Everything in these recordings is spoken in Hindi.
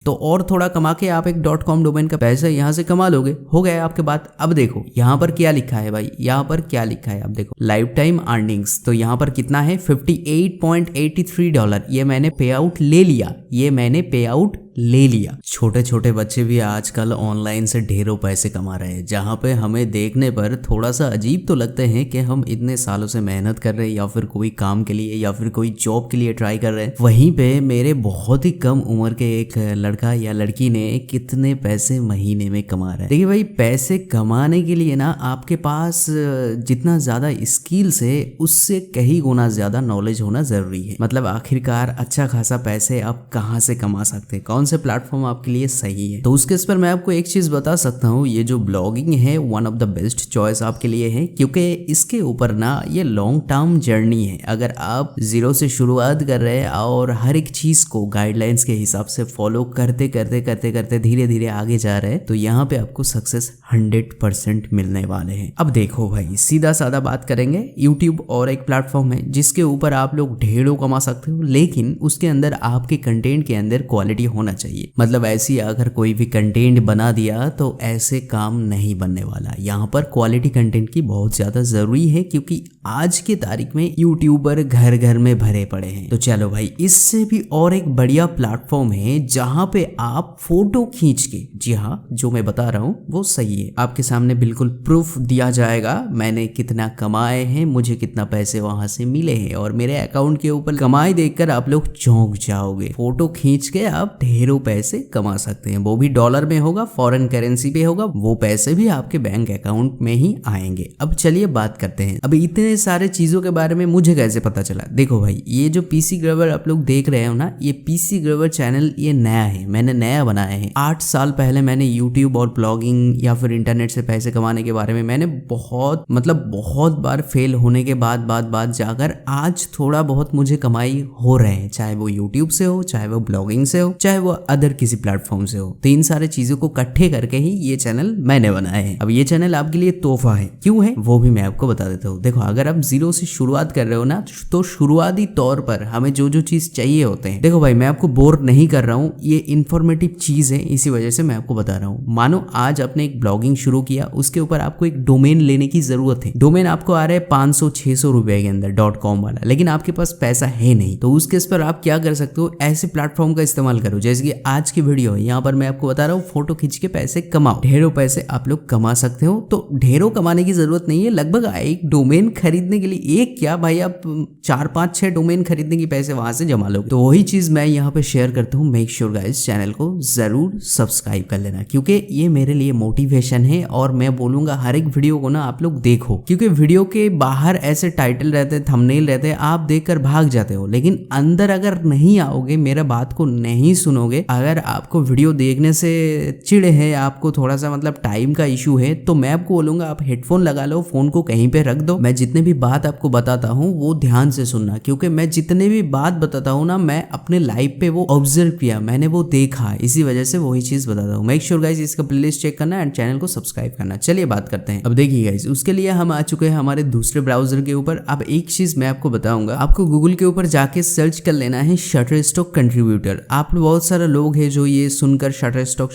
तो और थोड़ा कमा के आप एक .com डोमेन का पैसा यहाँ से कमा लोगे। हो गया आपके बात। अब देखो यहाँ पर क्या लिखा है भाई, यहाँ पर क्या लिखा है, अब देखो लाइफ टाइम अर्निंग्स। तो यहाँ पर कितना है $58.83। ये मैंने पे आउट ले लिया, ये मैंने पे आउट ले लिया। छोटे छोटे बच्चे भी आजकल ऑनलाइन से ढेरों पैसे कमा रहे हैं, जहाँ पे हमें देखने पर थोड़ा सा अजीब तो लगते हैं कि हम इतने सालों से मेहनत कर रहे हैं या फिर कोई काम के लिए या फिर कोई जॉब के लिए ट्राई कर रहे हैं। वहीं पे मेरे बहुत ही कम उम्र के एक लड़का या लड़की ने कितने पैसे महीने में कमा रहे हैं। देखिए भाई, पैसे कमाने के लिए ना आपके पास जितना ज्यादा स्किल्स है उससे कहीं गुना ज्यादा नॉलेज होना जरूरी है। मतलब आखिरकार अच्छा खासा पैसे आप कहाँ से कमा सकते हैं, कौन से प्लेटफॉर्म आपके लिए सही है। तो उसके इस पर मैं आपको एक चीज बता सकता हूँ, ये जो ब्लॉगिंग है one of the best choice आपके लिए है, क्योंकि इसके ऊपर ना ये लॉन्ग टर्म जर्नी है। अगर आप जीरो से शुरुआत कर रहे हैं और हर एक चीज को गाइडलाइंस के हिसाब से फॉलो करते करते करते करते धीरे धीरे आगे जा रहे हैं, तो यहाँ पे आपको सक्सेस 100% मिलने वाले हैं। अब देखो भाई, सीधा साधा बात करेंगे। यूट्यूब और एक प्लेटफॉर्म है जिसके ऊपर आप लोग ढेरों कमा सकते हो, लेकिन उसके अंदर आपके कंटेंट के अंदर क्वालिटी होना चाहिए। मतलब ऐसी अगर कोई भी कंटेंट बना दिया तो ऐसे काम नहीं बनने वाला। यहाँ पर क्वालिटी कंटेंट की बहुत ज्यादा जरूरी है, क्योंकि आज के तारीख में यूट्यूबर घर घर में भरे पड़े हैं। तो चलो भाई, इससे भी और एक बढ़िया प्लेटफॉर्म है जहां पे आप फोटो खींच के, जी हाँ जो मैं बता रहा हूँ वो सही है, आपके सामने बिल्कुल प्रूफ दिया जाएगा मैंने कितना कमाए हैं, मुझे कितना पैसे वहां से मिले हैं, और मेरे अकाउंट के ऊपर कमाई देखकर आप लोग चौंक जाओगे। फोटो खींच के आप ढेरों पैसे कमा सकते हैं, वो भी डॉलर में होगा, फॉरेन करेंसी पे होगा, वो पैसे भी आपके बैंक अकाउंट में ही आएंगे। अब चलिए बात करते हैं, अब इतने सारे चीजों के बारे में मुझे कैसे पता चला। देखो भाई, ये जो पीसी ग्रबर आप लोग देख रहे हो ना, ये पीसी ग्रबर चैनल ये नया है, मैंने नया बनाया है। 8 साल पहले मैंने यूट्यूब और ब्लॉगिंग या फिर इंटरनेट से पैसे कमाने के बारे में मैंने बहुत बार फेल होने के बाद जाकर आज थोड़ा बहुत मुझे कमाई हो रहे हैं, चाहे वो यूट्यूब से हो, चाहे वो ब्लॉगिंग से हो, चाहे वो अदर किसी प्लेटफॉर्म से हो। तो इन सारे चीजों को इकट्ठे करके ही ये चैनल मैंने बनाया है। अब ये चैनल आपके लिए तोहफा है, क्यों है वो भी मैं आपको बता देता हूँ। देखो, अगर आप जीरो से शुरुआत कर रहे हो ना, तो शुरुआती तौर पर हमें जो जो चीज चाहिए होते हैं, देखो भाई मैं आपको बोर नहीं कर रहा हूँ, ये इन्फॉर्मेटिव चीज है, इसी वजह से मैं आपको बता रहा हूँ। मानो आज आपने एक ब्लॉगिंग शुरू किया, उसके ऊपर आपको एक डोमेन लेने की जरूरत है। डोमेन आपको आ रहा है 500-600 रुपए के अंदर .com वाला, लेकिन आपके पास पैसा है नहीं। तो उस केस पर आप क्या कर सकते हो, ऐसे प्लेटफॉर्म का इस्तेमाल करो जैसे कि आज की वीडियो है। यहाँ पर मैं आपको बता रहा हूँ फोटो खींच के पैसे कमाओ, ढेरों पैसे आप लोग कमा सकते हो। तो ढेरों कमाने की जरूरत नहीं है, लगभग एक डोमेन खरीदने के लिए एक क्या भाई आप 4-5-6 डोमेन खरीदने की पैसे वहां से जमा लोगे। तो वही चीज मैं यहाँ पे शेयर करता हूँ। मेक श्योर गाइस, चैनल को जरूर सब्सक्राइब कर लेना, क्योंकि ये मेरे लिए मोटिवेशन है। और मैं बोलूंगा हर एक वीडियो को ना आप लोग देखो, क्योंकि वीडियो के बाहर ऐसे टाइटल रहते हैं, थंबनेल रहते हैं, आप देखकर भाग जाते हो, लेकिन अंदर अगर नहीं आओगे, मेरा बात को नहीं सुनोगे, अगर आपको वीडियो देखने से चिढ़ है, आपको थोड़ा सा मतलब टाइम का इशू है, तो मैं आपको बोलूंगा आप हेडफोन लगा लो, फोन को कहीं पे रख दो। मैं जितने भी बात आपको बताता हूँ वो ध्यान से सुनना, क्योंकि मैं जितने भी बात बताता हूँ ना, मैं अपने लाइफ पे वो ऑब्जर्व किया, मैंने वो देखा, इसी वजह से वही चीज बताता हूँ। मेक श्योर गाइस, इसका प्लेलिस्ट चेक करना एंड चैनल को सब्सक्राइब करना। चलिए बात करते हैं। अब देखिए गाइस, उसके लिए हम आ चुके हैं हमारे दूसरे ब्राउजर के ऊपर। अब एक चीज मैं आपको बताऊंगा, आपको गूगल के ऊपर जाके सर्च कर लेना है शटरस्टॉक कंट्रीब्यूटर। आप बहुत सारे लोग हैं जो ये सुनकर शटरस्टॉक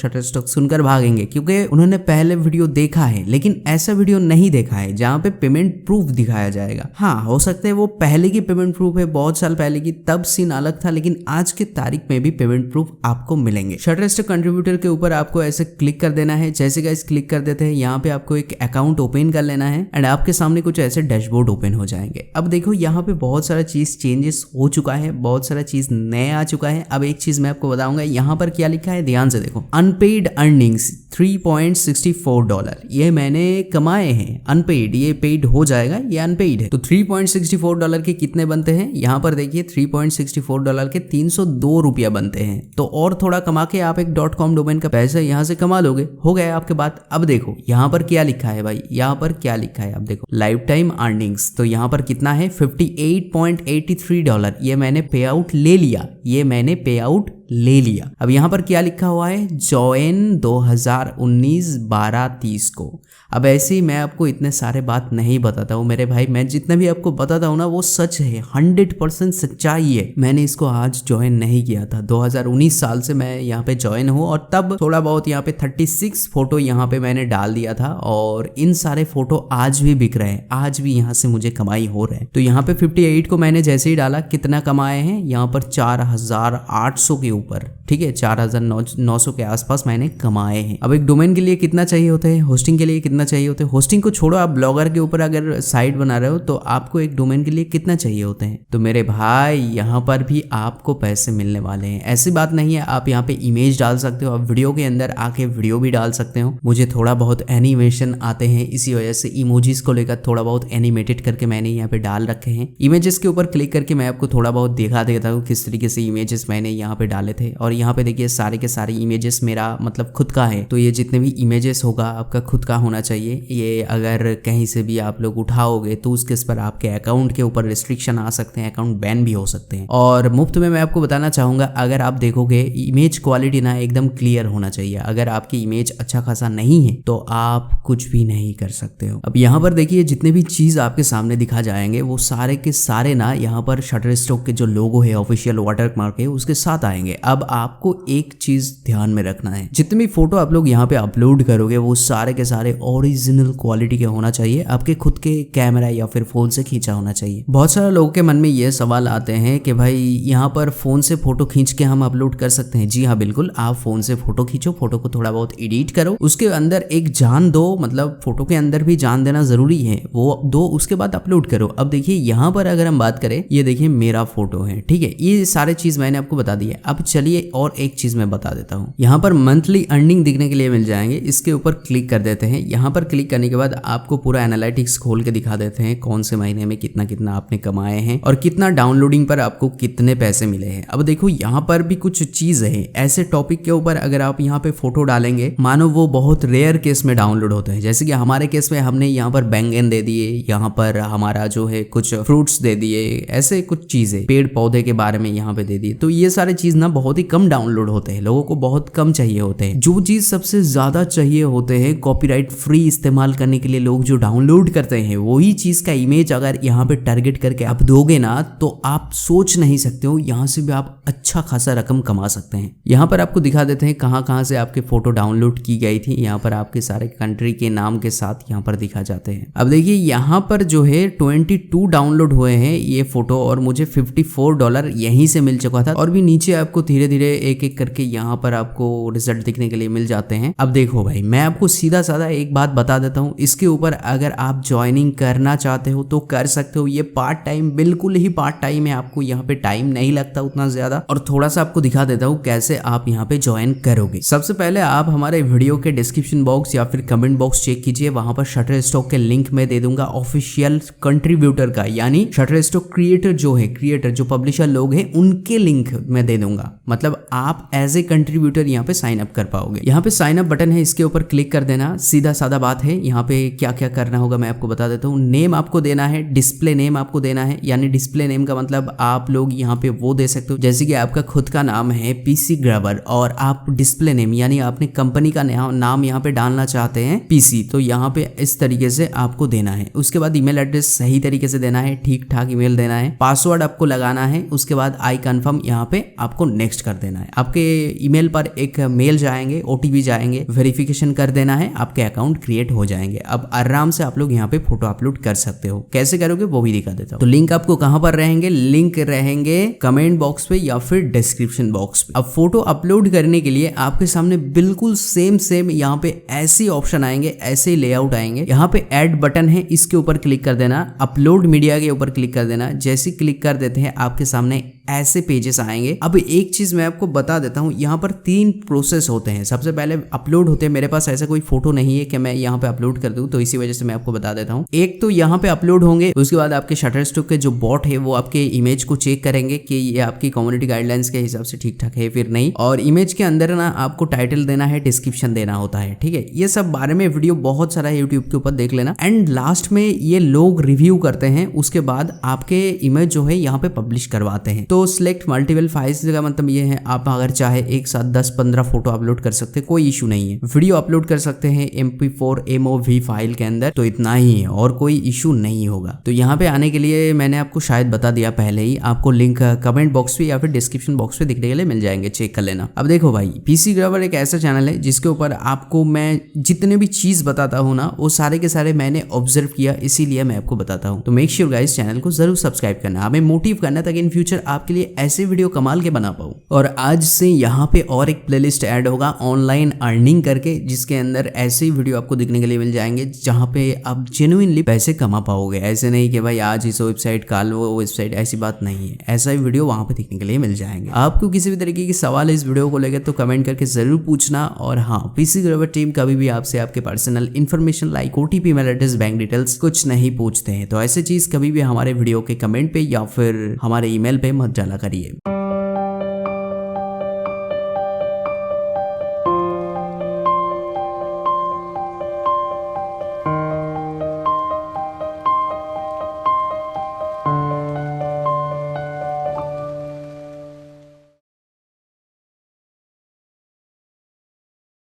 सुनकर भागेंगे, क्योंकि उन्होंने पहले वीडियो देखा है, लेकिन ऐसा वीडियो नहीं देखा है जहां पे पेमेंट प्रूफ दिखाया जाएगा। हाँ, हो सकता है वो पहले की पेमेंट प्रूफ है, बहुत साल पहले की, तब सीन अलग था, लेकिन आज के तारीख में भी पेमेंट प्रूफ आपको मिलेंगे। शटरस्टॉक कंट्रीब्यूटर के ऊपर आपको ऐसे क्लिक कर देना है। जैसे गाइस क्लिक कर देते हैं, यहाँ पे आपको एक अकाउंट ओपन कर लेना है एंड आपके सामने कुछ ऐसे डैशबोर्ड ओपन हो जाएंगे। अब देखो, यहाँ पे बहुत सारा चीज चेंजेस हो चुका है, बहुत सारा चीज नया आ चुका है। अब एक चीज मैं आपको बताऊंगा, यहाँ पर क्या लिखा है, ध्यान से देखो। अनपेड अर्निंग्स $3.64, ये मैंने कमाए हैं। अनपेड, ये पेड हो जाएगा, ये अनपेड है। तो $3.64 के कितने बनते हैं, यहाँ पर देखिए $3.64 के 302 रुपया बनते हैं। तो और थोड़ा कमा के आप एक .com डोमेन का पैसा यहाँ से कमा लोगे। हो गया आपके बात। अब देखो यहाँ पर क्या लिखा है भाई, यहाँ पर क्या लिखा है, अब देखो लाइफ टाइम अर्निंग्स। तो यहाँ पर कितना है $58.83, ये मैंने पे आउट ले लिया, ये मैंने पे आउट ले लिया। अब यहाँ पर क्या लिखा हुआ है, ज्वाइन 2019 12-30 को। अब ऐसे ही मैं आपको इतने सारे बात नहीं बताता हूँ मेरे भाई, मैं जितना भी आपको बताता हूँ ना वो सच है, 100% सच्चाई है। मैंने इसको आज ज्वाइन नहीं किया था, 2019 साल से मैं यहाँ पे ज्वाइन हूँ और तब थोड़ा बहुत यहाँ पे 36 फोटो यहाँ पे मैंने डाल दिया था और इन सारे फोटो आज भी बिक रहे हैं, आज भी यहाँ से मुझे कमाई हो रहा है। तो यहाँ पे 58 को मैंने जैसे ही डाला कितना कमाए हैं यहाँ पर 4800 के ऊपर, ठीक है, 4900 के आसपास मैंने कमाए हैं। अब एक डोमेन के लिए कितना चाहिए होता है, होस्टिंग के लिए कितना चाहिए होता है, होस्टिंग को छोड़ो, आप ब्लॉगर के ऊपर अगर साइट बना रहे हो तो आपको एक डोमेन के लिए कितना चाहिए होते हैं। तो मेरे भाई यहाँ पर भी आपको पैसे मिलने वाले हैं, ऐसी बात नहीं है। आप यहाँ पे इमेज डाल सकते हो, आप वीडियो के अंदर आके वीडियो भी डाल सकते हो। मुझे थोड़ा बहुत एनिमेशन आते हैं, इसी वजह से इमोजीज को लेकर थोड़ा बहुत एनिमेटेड करके मैंने यहाँ पे डाल रखे हैं। इमेजेस के ऊपर क्लिक करके मैं आपको थोड़ा बहुत दिखा देता हूँ किस तरीके से इमेजेस मैंने यहाँ पे डाले थे। और यहाँ पे देखिए सारे के सारे इमेजेस मेरा मतलब खुद का है, तो ये जितने भी इमेजेस होगा आपका खुद का होना चाहिए। ये अगर कहीं से भी आप लोग उठाओगे तो उसके पर आपके अकाउंट के ऊपर रिस्ट्रिक्शन आ सकते हैं, अकाउंट बैन भी हो सकते हैं। और मुफ्त में मैं आपको बताना चाहूंगा, अगर आप देखोगे इमेज क्वालिटी ना एकदम क्लियर होना चाहिए। अगर आपकी इमेज अच्छा खासा नहीं है तो आप कुछ भी नहीं कर सकते हो। अब यहाँ पर देखिए जितने भी चीज आपके सामने दिखा जाएंगे वो सारे के सारे ना यहाँ पर शटरस्टॉक के जो लोगो है, ऑफिशियल वाटरमार्क है, उसके साथ आएंगे। अब आपको एक चीज ध्यान में रखना है, जितने भी फोटो आप लोग यहाँ पे अपलोड करोगे वो सारे के सारे ओरिजिनल क्वालिटी के होना चाहिए, आपके खुद के कैमरा या फिर फोन से खींचा होना चाहिए। बहुत सारे लोगों के मन में ये सवाल आते हैं कि भाई यहाँ पर फोन से फोटो खींच के हम अपलोड कर सकते हैं। जी हाँ बिल्कुल, आप फोन से फोटो खींचो, फोटो को थोड़ा बहुत एडिट करो, उसके अंदर एक जान दो, मतलब फोटो के अंदर भी जान देना जरूरी है, वो दो, उसके बाद अपलोड करो। अब देखिए यहाँ पर अगर हम बात करें, ये देखिए मेरा फोटो है, ठीक है, ये सारे चीज मैंने आपको बता दी है। अब चलिए और एक चीज मैं बता देता हूँ, यहाँ पर मंथली अर्निंग दिखने के लिए मिल जाएंगे, इसके ऊपर क्लिक कर देते हैं। यहाँ पर क्लिक करने के बाद आपको पूरा एनालिटिक्स खोल के दिखा देते हैं कौन से महीने में कितना कितना आपने कमाए हैं और कितना डाउनलोडिंग पर आपको कितने पैसे मिले हैं। अब देखो यहाँ पर भी कुछ चीज है, ऐसे टॉपिक के ऊपर अगर आप यहाँ पे फोटो डालेंगे, मानो वो बहुत रेयर केस में डाउनलोड होते हैं। जैसे कि हमारे केस में हमने यहाँ पर बैंगन दे दिए, यहाँ पर हमारा जो है कुछ फ्रूट्स दे दिए, ऐसे कुछ चीजें पेड़ पौधे के बारे में यहाँ पे दे दिए। तो ये सारे चीज ना बहुत ही कम डाउनलोड होते हैं, लोगों को बहुत कम चाहिए होते हैं। जो चीज सबसे ज्यादा चाहिए होते हैं कॉपीराइट फ्री इस्तेमाल करने के लिए लोग जो डाउनलोड करते हैं, वही चीज का इमेज अगर यहाँ पे टारगेट करके आप दोगे ना तो आप सोच नहीं सकते हो, यहाँ से भी आप अच्छा खासा रकम कमा सकते हैं। यहाँ पर आपको दिखा देते हैं कहाँ से आपके फोटो डाउनलोड की गई थी। यहाँ पर आपके सारे कंट्री के नाम के साथ यहाँ पर दिखा जाते हैं। अब देखिए यहाँ पर जो है 22 डाउनलोड हुए हैं ये फोटो और मुझे $54 यहीं से मिल चुका था। और भी नीचे आपको धीरे धीरे एक एक करके यहाँ पर आपको रिजल्ट दिखने के लिए मिल जाते हैं। अब देखो भाई, मैं आपको सीधा साधा एक बात बता देता हूँ, इसके ऊपर अगर आप ज्वाइनिंग करना चाहते हो तो कर सकते हो। ये पार्ट टाइम, बिल्कुल ही पार्ट टाइम है, आपको यहाँ पे टाइम नहीं लगता उतना ज्यादा। और थोड़ा सा आपको दिखा देता हूँ कैसे आप यहाँ पे ज्वाइन करोगे। सबसे पहले आप हमारे वीडियो के डिस्क्रिप्शन बॉक्स या फिर कमेंट बॉक्स चेक कीजिए, वहां पर शटरस्टॉक के लिंक में दे दूंगा ऑफिशियल कंट्रीब्यूटर का, यानी शटरस्टॉक क्रिएटर जो है, क्रिएटर जो पब्लिशर लोग हैं उनके लिंक में दे दूंगा। मतलब आप एज ए कंट्रीब्यूटर यहाँ पे साइन अप कर पाओगे। यहाँ पे साइन अप बटन है, इसके ऊपर क्लिक कर देना, सीधा साधा बात है। यहाँ पे क्या क्या करना होगा मैं आपको बता देता हूँ। नेम आपको देना है, डिस्प्ले नेम आपको देना है, यानी डिस्प्ले नेम का मतलब आप लोग यहाँ पे वो दे सकते हो जैसे कि आपका खुद का नाम है पीसी ग्रैबर और आप डिस्प्ले नेम यानी आपने कंपनी का नाम यहाँ पे डालना चाहते हैं पीसी, तो यहाँ पे इस तरीके से आपको देना है। उसके बाद ईमेल एड्रेस सही तरीके से देना है, ठीक ठाक ईमेल देना है, पासवर्ड आपको लगाना है। उसके बाद आई कन्फर्म यहाँ पे आपको नेक्स्ट कर देना है। आपके ईमेल पर एक मेल जाएंगे, ओटीपी जाएंगे, वेरिफिकेशन कर देना है, आपके अकाउंट क्रिएट हो जाएंगे। अब आराम से आप लोग यहाँ पे फोटो अपलोड कर सकते हो। कैसे करोगे वो भी दिखा देता हूँ। तो लिंक आपको कहाँ पर रहेंगे, लिंक रहेंगे कमेंट बॉक्स पे या फिर डिस्क्रिप्शन बॉक्स पे। अब फोटो अपलोड करने के लिए आपके सामने बिल्कुल सेम यहाँ पे ऐसे ऑप्शन आएंगे, ऐसे लेआउट आएंगे। यहाँ पे ऐड बटन है, इसके ऊपर क्लिक कर देना, अपलोड मीडिया के ऊपर क्लिक कर देना। जैसे क्लिक कर देते हैं आपके सामने ऐसे पेजेस आएंगे। अब एक चीज मैं आपको बता देता हूँ, यहाँ पर 3 प्रोसेस होते हैं। सबसे पहले अपलोड होते हैं, मेरे पास ऐसा कोई फोटो नहीं है कि मैं यहाँ पे अपलोड कर दूं, तो इसी वजह से मैं आपको बता देता हूँ। एक तो यहाँ पे अपलोड होंगे, उसके बाद आपके शटरस्टॉक के जो बॉट है वो आपके इमेज को चेक करेंगे कि ये आपकी कम्युनिटी गाइडलाइंस के हिसाब से ठीक ठाक है फिर नहीं। और इमेज के अंदर ना आपको टाइटल देना है, डिस्क्रिप्शन देना होता है, ठीक है। ये सब बारे में वीडियो बहुत सारा है यूट्यूब के ऊपर, देख लेना। एंड लास्ट में ये लोग रिव्यू करते हैं, उसके बाद आपके इमेज जो है यहाँ पे पब्लिश करवाते हैं। तो सिलेक्ट मल्टीपल फाइल्स का मतलब ये है आप अगर चाहे एक साथ 10-15 फोटो अपलोड कर सकते हैं, कोई इशू नहीं है। वीडियो अपलोड कर सकते हैं MP4 MOV फाइल के अंदर, तो इतना ही है और कोई इशू नहीं होगा। तो यहाँ पे आने के लिए मैंने आपको शायद बता दिया पहले ही, आपको लिंक कमेंट बॉक्स पे या फिर डिस्क्रिप्शन बॉक्स पे दिखने के लिए मिल जाएंगे, चेक कर लेना। अब देखो भाई, पीसी ग्रावर एक ऐसा चैनल है जिसके ऊपर आपको मैं जितने भी चीज बताता हूँ ना, वो सारे के सारे मैंने ऑब्जर्व किया, इसीलिए मैं आपको बताता हूँ। तो मेक श्योर गाइस चैनल को जरूर सब्सक्राइब करना, हमें मोटिव करना ताकि इन फ्यूचर आपके लिए ऐसे वीडियो कमाल के बना पाऊँ। और आज से यहाँ पे और एक प्लेलिस्ट ऐड होगा ऑनलाइन अर्निंग करके, जिसके अंदर ऐसे ही वीडियो आपको दिखने के लिए मिल जाएंगे जहाँ पे आप जेन्युइनली पैसे कमा पाओगे। ऐसे नहीं कि भाई आज इस वेबसाइट कल वो वेबसाइट, ऐसी बात नहीं है। ऐसा ही वीडियो वहाँ पे दिखने के लिए मिल जाएंगे। आपको किसी भी तरीके की सवाल है इस वीडियो को लेकर तो कमेंट करके जरूर पूछना। और हाँ, पीसी ग्रावर टीम कभी भी आपसे आपके personal information like OTP, email address, bank details कुछ नहीं पूछते हैं। तो ऐसे चीज कभी भी हमारे वीडियो के कमेंट पे या फिर हमारे ईमेल पे मत डाला करिए।